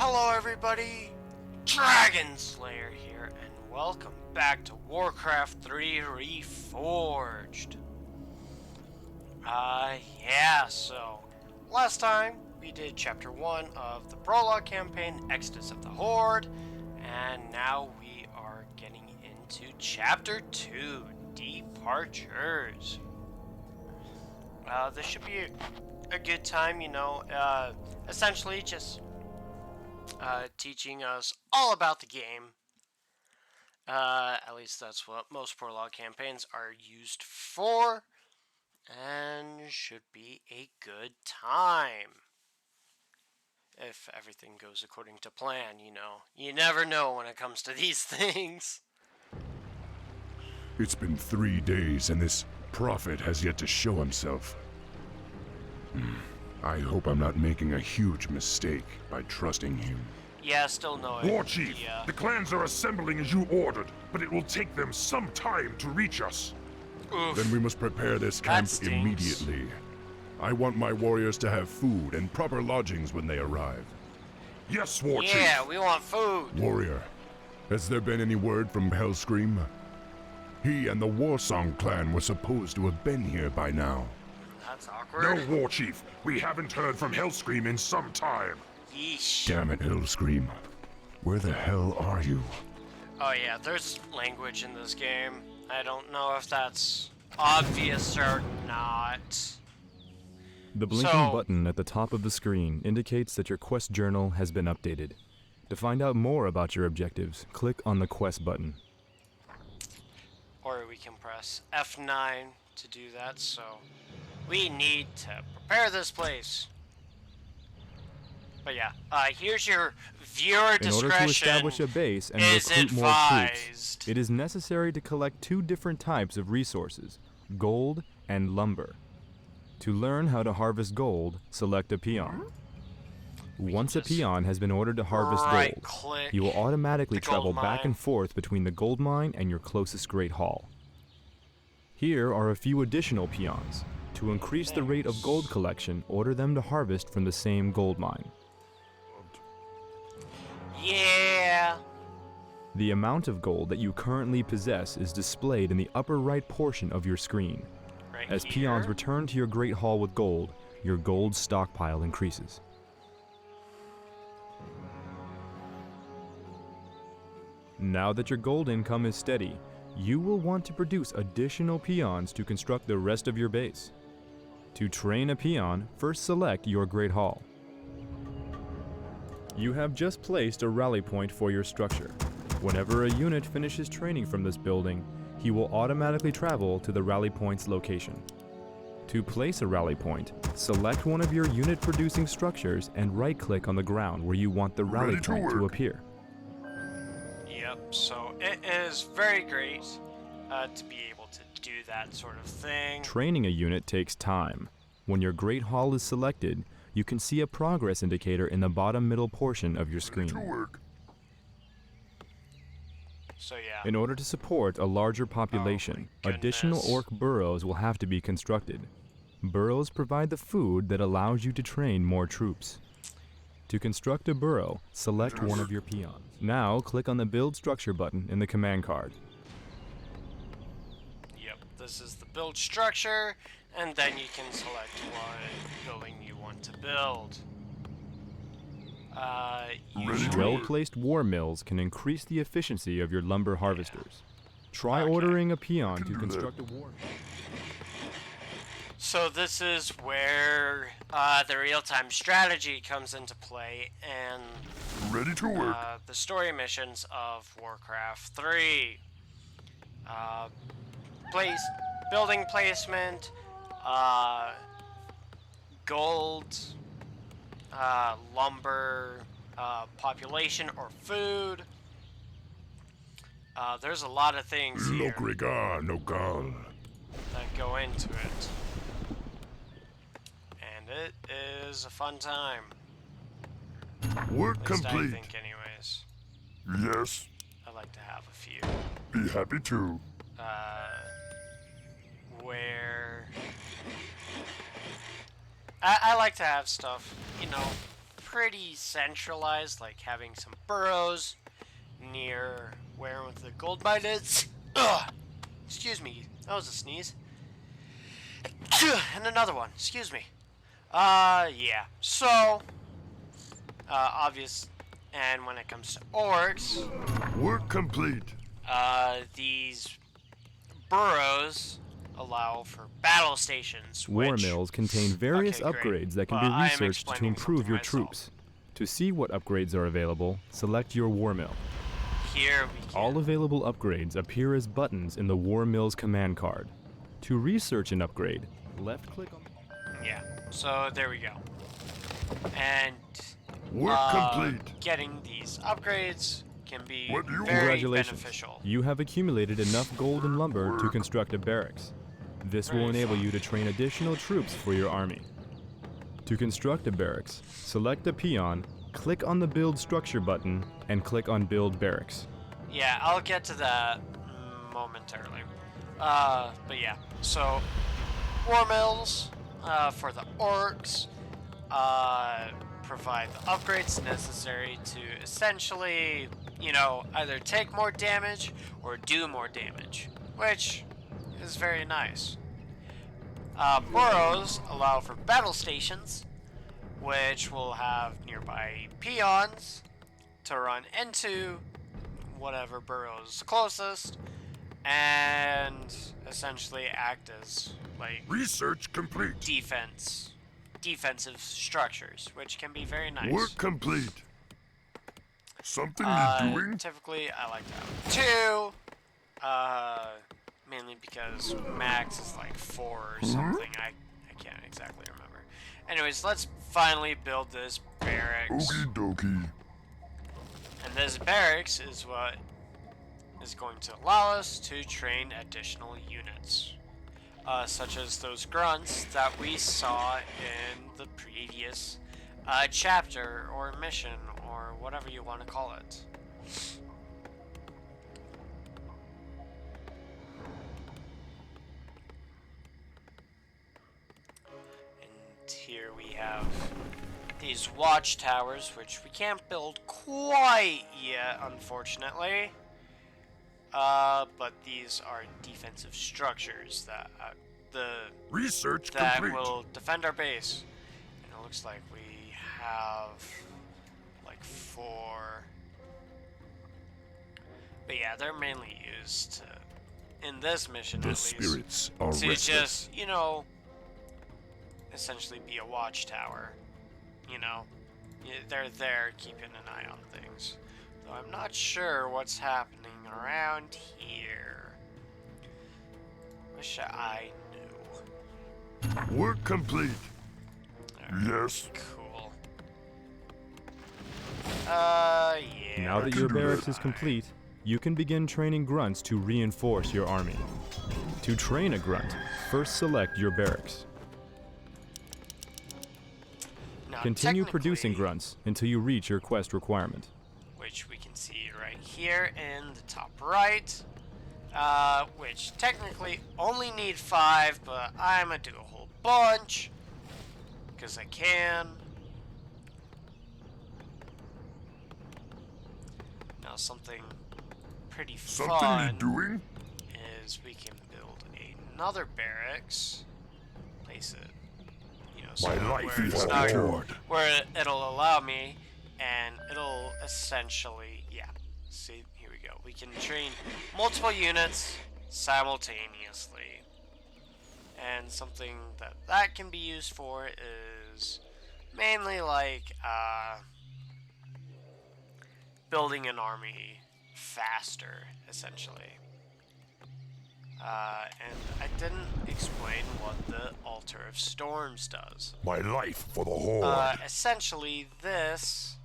Hello everybody, Dragon Slayer here, and welcome back to Warcraft III Reforged. So last time we did Chapter 1 of the Prologue campaign, Exodus of the Horde, and now we are getting into Chapter 2, Departures. This should be a good time, essentially just teaching us all about the game. At least that's what most prologue campaigns are used for, and should be a good time. If everything goes according to plan, You never know when it comes to these things. It's been 3 days and this prophet has yet to show himself. I hope I'm not making a huge mistake by trusting him. Yeah, still no War Chief, the clans are assembling as you ordered, but it will take them some time to reach us. Oof. Then we must prepare this camp That stinks. immediately. I want my warriors to have food and proper lodgings when they arrive. Yes, War Chief. Yeah, we want food. Warrior, has there been any word from Hellscream? He and the Warsong clan were supposed to have been here by now. That's awkward. No, War Chief. We haven't heard from Hellscream in some time. Yeesh. Damn it, Hellscream. Where the hell are you? Oh yeah, there's language in this game. I don't know if that's obvious or not. The blinking button at the top of the screen indicates that your quest journal has been updated. To find out more about your objectives, click on the quest button. Or we can press F9 to do that, so we need to prepare this place. But yeah, here's your viewer In order to establish a base and recruit more troops, it is necessary to collect 2 different types of resources, gold and lumber. To learn how to harvest gold, select a peon. Once a peon has been ordered to harvest gold, you will automatically travel back and forth between the gold mine and your closest Great Hall. Here are a few additional peons. To increase the rate of gold collection, order them to harvest from the same gold mine. Yeah! The amount of gold that you currently possess is displayed in the upper right portion of your screen. As peons return to your Great Hall with gold, your gold stockpile increases. Now that your gold income is steady, you will want to produce additional peons to construct the rest of your base. To train a peon, first select your Great Hall. You have just placed a rally point for your structure. Whenever a unit finishes training from this building, he will automatically travel to the rally point's location. To place a rally point, select one of your unit-producing structures and right-click on the ground where you want the rally point to appear. Yep, so it is very great to be able to do that sort of thing. Training a unit takes time. When your Great Hall is selected, you can see a progress indicator in the bottom middle portion of your screen. So yeah. In order to support a larger population, additional orc burrows will have to be constructed. Burrows provide the food that allows you to train more troops. To construct a burrow, select one of your peons. Now click on the Build Structure button in the command card. Yep, this is the build structure, and then you can select what building you want to build. Well-placed war mills can increase the efficiency of your lumber harvesters. Try ordering a peon to construct a war mill. So this is where the real-time strategy comes into play, and Ready to work. The story missions of Warcraft III. Building placement, gold, lumber, population or food. There's a lot of things here that go into it. And it is a fun time. Work At least complete. I think anyways. Yes. I like to have a few. Be happy to. Where I like to have stuff, pretty centralized, like having some burrows near where the gold mine is. Ugh. Excuse me, that was a sneeze. And another one, excuse me. Yeah. So, obvious, and when it comes to orcs, Work complete. these burrows allow for battle stations. War which, mills contain various okay, great. upgrades that can But be I am researched to explaining improve your something myself. troops. To see what upgrades are available, select your war mill. Here we can. All available upgrades appear as buttons in the War Mill's command card. To research an upgrade, left-click on... Yeah. So there we go. And Work complete. getting these upgrades can be What do you very Congratulations. beneficial. You have accumulated enough gold and lumber to construct a barracks. This will Very enable fun. you to train additional troops for your army. To construct a barracks, select a peon, click on the Build Structure button, and click on Build Barracks. Yeah, I'll get to that momentarily. But yeah, so war mills for the orcs provide the upgrades necessary to essentially, either take more damage or do more damage, which is very nice. Burrows allow for battle stations, which will have nearby peons to run into whatever burrow is closest, and essentially act as like Research complete. defensive structures, which can be very nice. Work complete. Something you doing? Typically, I like to have 2, mainly because max is like 4 or something. I can't exactly remember. Anyways, let's finally build this barracks. Okie dokie. And this barracks is what is going to allow us to train additional units, such as those grunts that we saw in the previous chapter or mission or whatever you want to call it. And here we have these watchtowers, which we can't build quite yet, unfortunately. But these are defensive structures that Research that complete. will defend our base. And it looks like we have like 4. But yeah, they're mainly used to, in this mission The at least, spirits are to restless. just, essentially be a watchtower. They're there keeping an eye on things. Though I'm not sure what's happening around here. Wish I knew. Work complete. Alright, Yes. cool. Yeah. Now that your barracks is complete, you can begin training grunts to reinforce your army. To train a grunt, first select your barracks. Now, Continue producing technically, grunts until you reach your quest requirement. which we can see right here in the top right, which technically only need 5, but I'm gonna do a whole bunch because I can. Now something pretty Something fun you doing? is we can build another barracks, place it, so My life where is it's a not reward. where it'll allow me, and it'll essentially, see, here we go. We can train multiple units simultaneously. And something that can be used for is mainly like building an army faster, essentially. And I didn't explain what the Altar of Storms does. My life for the Horde. Essentially, this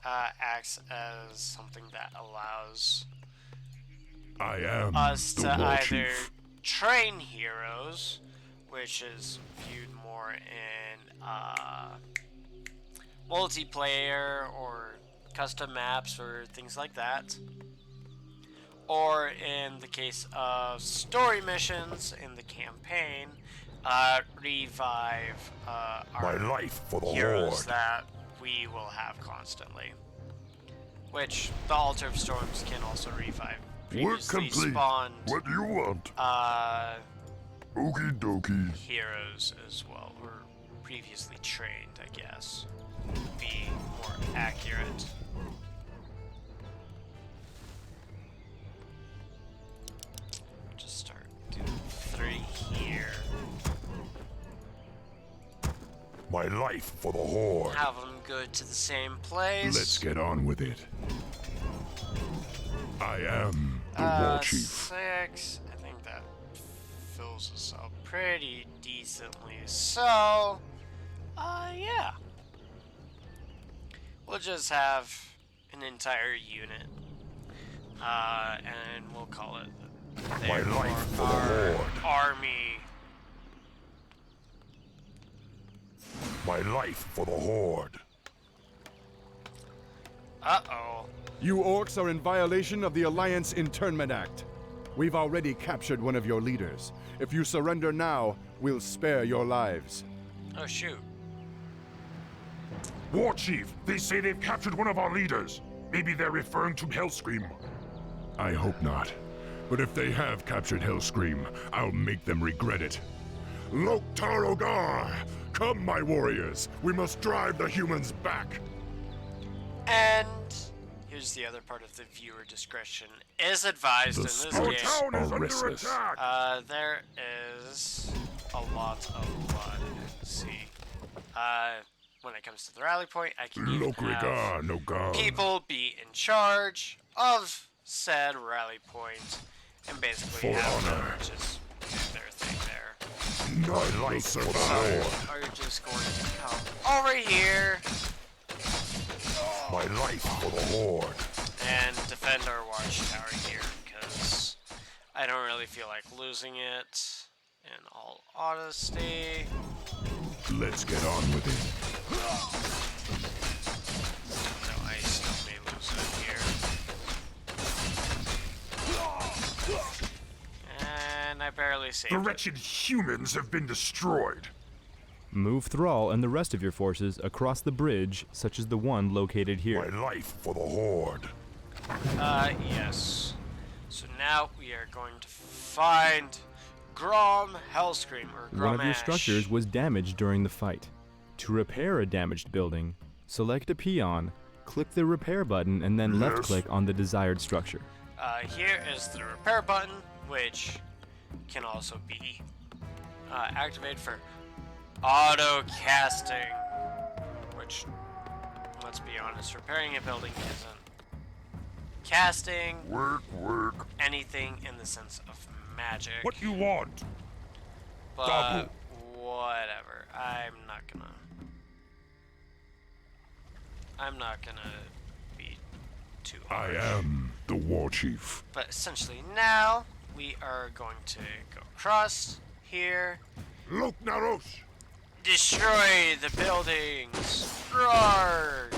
acts as something that allows I am us the to War either Chief. train heroes, which is viewed more in multiplayer or custom maps or things like that. Or in the case of story missions in the campaign, revive My our life for the heroes Horde. that we will have constantly. Which the Altar of Storms can also revive. Work Previously complete. spawned What do you want? Okie dokie. heroes as well, or previously trained, I guess, would be more accurate. Just start doing 3 here. My life for the Horde. Have them go to the same place. Let's get on with it. I am the War Chief. 6. I think that fills us up pretty decently. So, yeah. We'll just have an entire unit. And we'll call it My life for the Horde. army. My life for the Horde. Uh-oh. You orcs are in violation of the Alliance Internment Act. We've already captured one of your leaders. If you surrender now, we'll spare your lives. Oh, shoot. War Chief, they say they've captured one of our leaders. Maybe they're referring to Hellscream. I hope not. But if they have captured Hellscream, I'll make them regret it. Loktar Ogar! Come, my warriors! We must drive the humans back! And here's the other part of the viewer discretion is advised in this Our game. town is under restless. attack. There is a lot of blood. Let's see. When it comes to the rally point, I can even have Lokrigar Nogar. people be in charge of said rally point and basically For have them honor. just do their thing there. None will survive. Are you just going to come over here My life for the Horde. and defend our watchtower here? Because I don't really feel like losing it. In all honesty. Let's get on with it. No, I still may lose it here. And I barely saved The it. wretched humans have been destroyed. Move Thrall and the rest of your forces across the bridge, such as the one located here. My life for the Horde. Yes. So now we are going to find Grom Hellscream, or Grom One of your Ash. structures was damaged during the fight. To repair a damaged building, select a peon, click the repair button, and then Yes. left-click on the desired structure. Here is the repair button, which can also be activated for auto casting, which, let's be honest, repairing a building isn't casting Work. anything in the sense of magic. What you want? But Dabu. whatever. I'm not gonna be too I harsh. am the War Chief. But essentially now we are going to go across here, Loknarosh. destroy the buildings. Roar!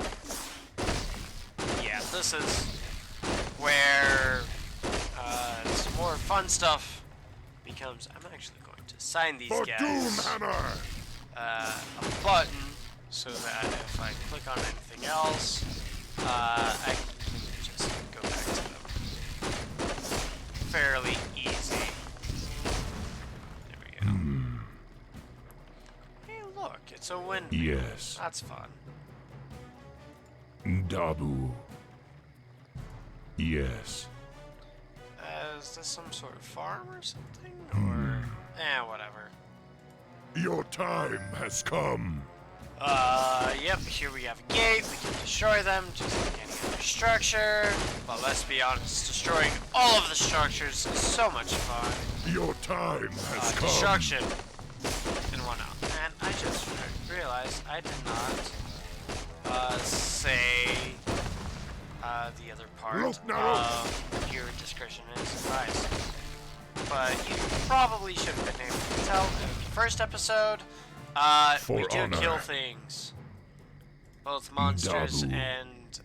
Yeah, this is where some more fun stuff becomes. I'm actually going to assign these For guys Doomhammer. a button so that if I click on anything else, I can just go back to them. Fairly easy. There we go. Hey, look, it's a windmill. Yes. That's fun. Dabu. Yes. Is this some sort of farm or something? Or, whatever. Your time has come. Yep, here we have a gate. We can destroy them just like any other structure. But let's be honest, destroying all of the structures is so much fun. Your time has come. Destruction and whatnot. And I just realized I did not say the other part Look now. of your discretion is advised. But you probably should have been able to tell in the first episode. For we do honor. kill things, both monsters Dabu. and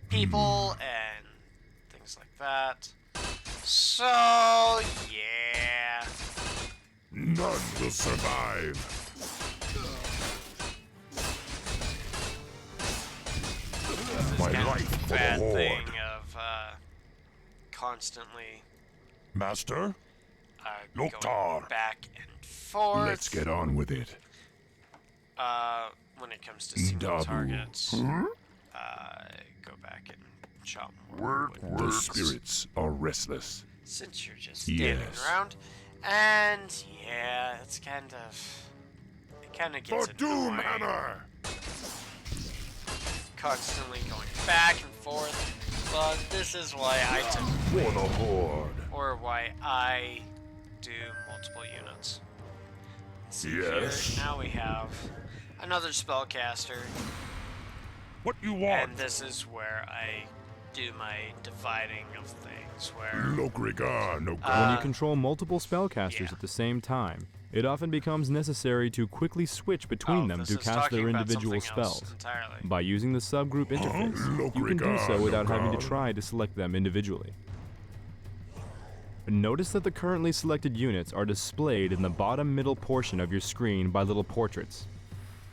people and things like that. So yeah. None will survive. my kind life of for the bad thing Horde. of constantly Master? going Loktar. back and forth. Let's get on with it. When it comes to single Dabu. targets, go back and chop more wood. The spirits are restless. Since you're just standing Yes. around, and yeah, it kind of gets For Doom annoying. Hammer! Constantly going back and forth, but this is why I took, For the Horde. or why I do multiple units. See Yes. here, now we have another spellcaster, What you want? and this is where I do my dividing of things, where Lokrigar no When you control multiple spellcasters yeah. at the same time, it often becomes necessary to quickly switch between them this to is cast talking their about individual something else spells. entirely. By using the subgroup interface, you can do so without having to try to select them individually. Notice that the currently selected units are displayed in the bottom middle portion of your screen by little portraits.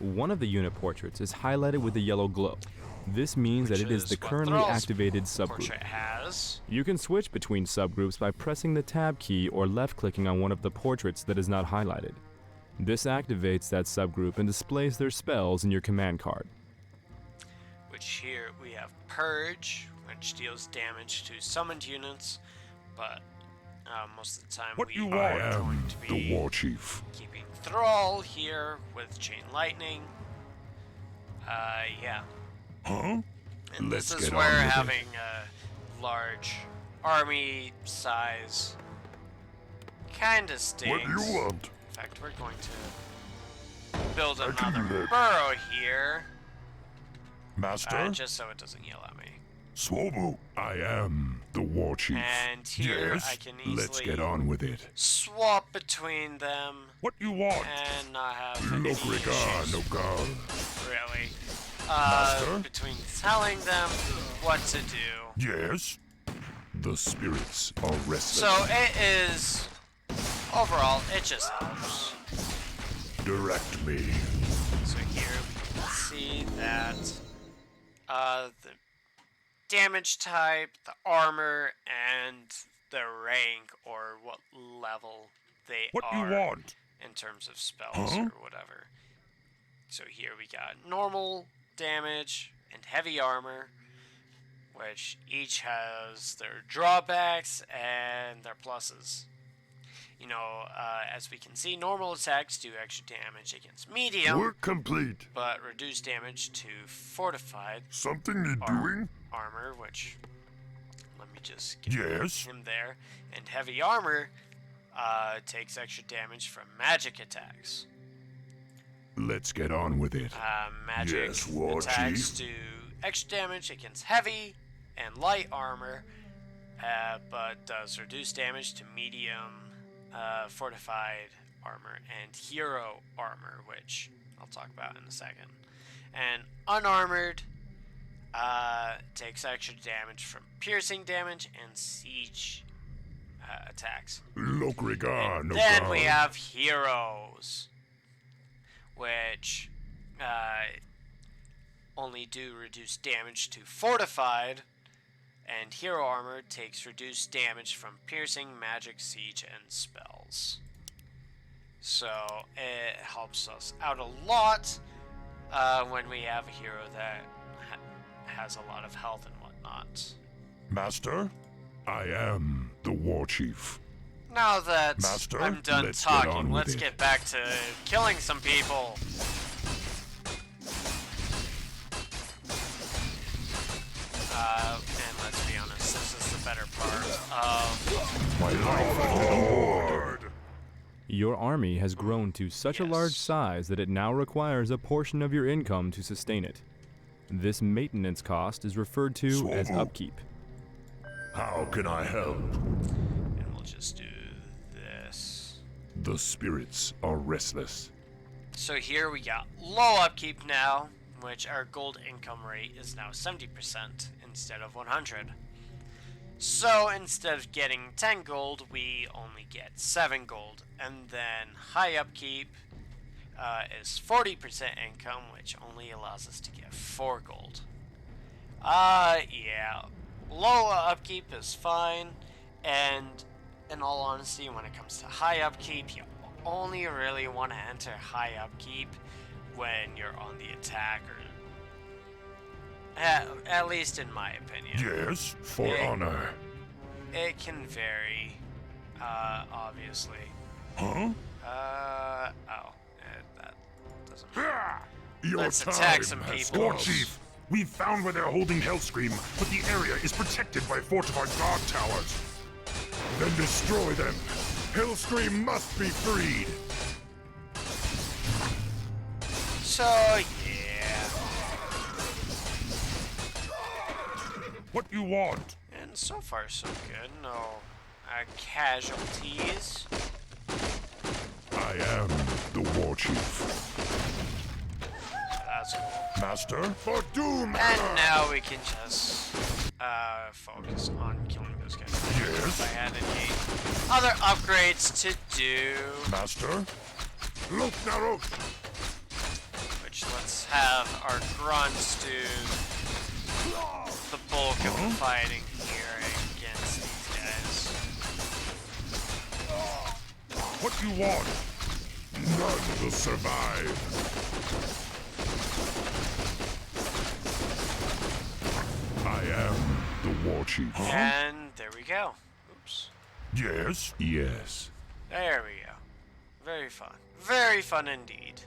One of the unit portraits is highlighted with a yellow glow. This means that it is the what currently Thrall's activated subgroup. portrait has. You can switch between subgroups by pressing the tab key or left-clicking on one of the portraits that is not highlighted. This activates that subgroup and displays their spells in your command card. Which here we have Purge, which deals damage to summoned units, but most of the time What we you are want? going to the be War Chief. keeping Thrall here with Chain Lightning. Yeah. Huh? And Let's this is get on where with it. having a large army size kinda stings. What do you want? In fact, we're going to build I can do another that. burrow here, Master? just so it doesn't yell at me. Swobu. I am the War Chief. And here Yes, I can easily Let's get on with it. swap between them What you want? and not have any Lokrigar issues, no God. really. Master? Between telling them what to do. Yes? The spirits are restless. So it is, overall, it just helps. Direct me. So here we can see that the damage type, the armor, and the rank or what level they What are you want? in terms of spells Huh? or whatever. So here we got normal damage and heavy armor, which each has their drawbacks and their pluses. You know, as we can see, normal attacks do extra damage against medium, Work complete. but reduce damage to fortified Something need doing? armor, which, let me just get Yes? him there. And heavy armor takes extra damage from magic attacks. Let's get on with it. Magic Yes, War attacks Chief. do extra damage against heavy and light armor, but does reduce damage to medium, fortified armor, and hero armor, which I'll talk about in a second. And unarmored takes extra damage from piercing damage and siege attacks. Lokrigar no Then God. we have heroes, which only do reduce damage to fortified, and hero armor takes reduced damage from piercing, magic, siege, and spells. So it helps us out a lot when we have a hero that has a lot of health and whatnot. Master? I am the War Chief. Now that Master, I'm done let's get on talking, with let's it. get back to killing some people. And let's be honest, this is the better part of My life for the Horde. Your army has grown to such a large Yes. size that it now requires a portion of your income to sustain it. This maintenance cost is referred to as Swobu. upkeep. How can I help? and we'll just do this. The spirits are restless. So here we got low upkeep now, which our gold income rate is now 70% instead of 100. So instead of getting 10 gold, we only get 7 gold. And then high upkeep is 40% income, which only allows us to get 4 gold. Yeah. Low upkeep is fine, and in all honesty, when it comes to high upkeep, you only really want to enter high upkeep when you're on the attack, or at least in my opinion. Yes? For honor. It can vary, obviously. Huh? That doesn't matter. Your Let's time attack some has people. War come. Chief, we've found where they're holding Hellscream, but the area is protected by fortified guard towers. Then destroy them. Hellscream must be freed. So, yeah. What you want? And so far, so good. No casualties. I am the War Chief. That's cool. Master? For doom! And now we can just focus on killing those guys. Yes? If I had any other upgrades to do, Master? Look, Narok! which let's have our grunts do the bulk of the fighting here against these guys. What you want? None will survive. I am the War Chief. And there we go. Oops. Yes? Yes. There we go. Very fun. Very fun indeed.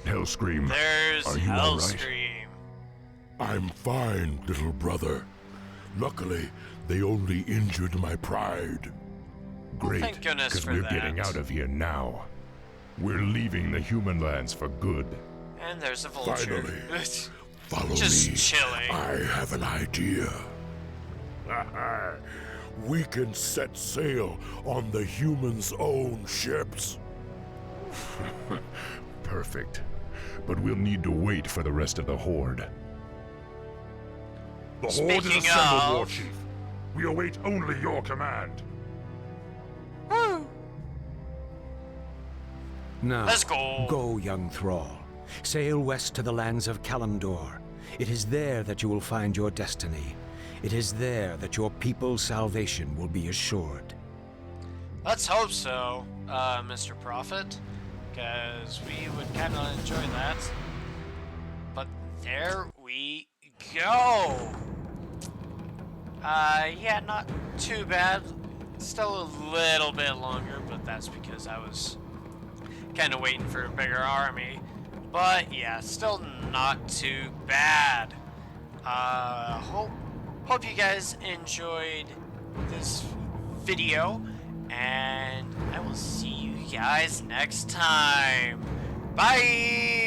Hellscream. There's Are you all right? Hellscream. I'm fine, little brother. Luckily, they only injured my pride. Great, thank goodness because for we're that. getting out of here now. We're leaving the human lands for good. And there's a vulture. Finally. Follow Just me. chilling. I have an idea. We can set sail on the humans' own ships. Perfect. But we'll need to wait for the rest of the Horde. The Horde Speaking is assembled, of- War Chief. We await only your command. Woo! Now, Let's go. Go, young thrall. Sail west to the lands of Kalimdor. It is there that you will find your destiny. It is there that your people's salvation will be assured. Let's hope so, Mr. Prophet, because we would kind of enjoy that. But there we go. Yeah, not too bad. Still a little bit longer, but that's because I was kind of waiting for a bigger army. But yeah, still not too bad. Hope you guys enjoyed this video, and I will see you guys next time. Bye!